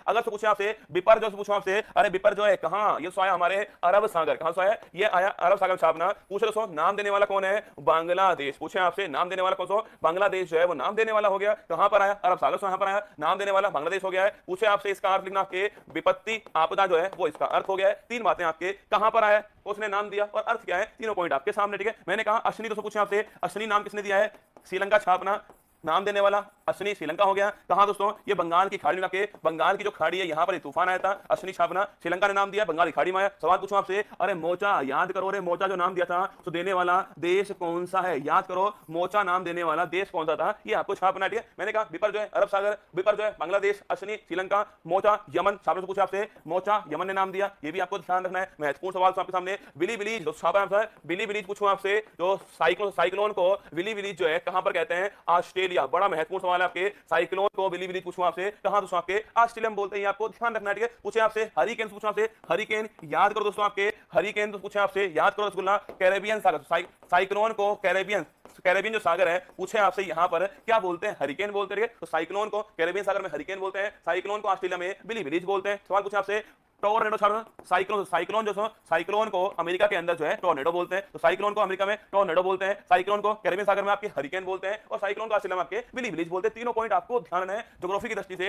अगर तो पूछे आपसे विपर जो पूछो आपसे, अरे विपर जो है कहाँ, ये आया हमारे अरब सागर, कहां से आया, ये आया अरब सागर छापना। पूछे दोस्तों नाम देने वाला कौन है, बांग्लादेश। पूछे आपसे नाम देने वाला कौन सा, बांग्लादेश जो है वो नाम देने वाला हो गया, कहां पर आया, अरब सागर से यहां पर आया, नाम देने वाला बांग्लादेश हो गया है। पूछे आपसे इसका अर्थ लिखना, आपके विपत्ति आपदा जो है वो इसका अर्थ हो गया है। तीन बातें आपके, कहां पर आया, उसने नाम दिया और अर्थ क्या है, तीनों पॉइंट आपके सामने। ठीक है, मैंने कहा अश्विनी दोस्तों पूछे आपसे, अश्विनी नाम किसने दिया है, श्रीलंका छापना, नाम देने वाला अश्विनी श्रीलंका हो गया। कहां दोस्तों, ये बंगाल की खाड़ी में, के बंगाल की जो खाड़ी है यहां पर तूफान आया था, अश्विनी छापना, श्रीलंका ने नाम दिया, बंगाल की खाड़ी में आया। सवाल पूछूं आपसे, अरे मोचा याद करो, रे मोचा जो नाम दिया था तो देने वाला देश कौन सा है, याद करो मोचा नाम देने वाला देश कौन सा था, ये आपको छापना। ठीक है, मैंने कहा विपर जो है अरब सागर, विपर जो है बांग्लादेश, अश्विनी श्रीलंका, मोचा यमन। छापने से पूछा आपसे, मोचा यमन ने नाम दिया, ये भी आपको ध्यान रखना है। महत्वपूर्ण सवाल आपके सामने, विली विलीज जो छापा है, विली विलीज पूछूं आपसे, जो साइक्लोन को विली विलीज जो है कहां पर कहते हैं, ऑस्ट्रेलिया। बड़ा महत्वपूर्ण सवाल है आपके, साइक्लोन को विली विलीज पूछूं आपसे, कहां दोस्तों आपके ऑस्ट्रेलिया में बोलते हैं, आपको ध्यान रखना है। ठीक है, पूछे आपसे हरिकेन, पूछा आपसे हरिकेन, याद करो दोस्तों आपके हरिकेन, तो पूछे आपसे याद करो रसगुल्ला, कैरेबियन सागर, साइक्लोन को कैरेबियन जो सागर है, पूछे आपसे यहां पर क्या बोलते हैं, हरिकेन बोलते हैं। तो साइक्लोन को कैरेबियन सागर में हरिकेन बोलते हैं, साइक्लोन को ऑस्ट्रेलिया में विली विलीज बोलते हैं। सवाल पूछे आपसे टोर्नेडो, साइक्लोन को अमेरिका के अंदर जो है टोर्नेडो बोलते हैं, तो साइक्लोन को अमेरिका में टोर्नेडो बोलते हैं, साइक्लोन को कैरेबियन सागर में आपके हरिकेन बोलते हैं, और साइक्लोन को ऑस्ट्रेलिया में आपके विली विलीज बोलते हैं। तीनों पॉइंट आपको ध्यान है ज्योग्राफी की दृष्टि से।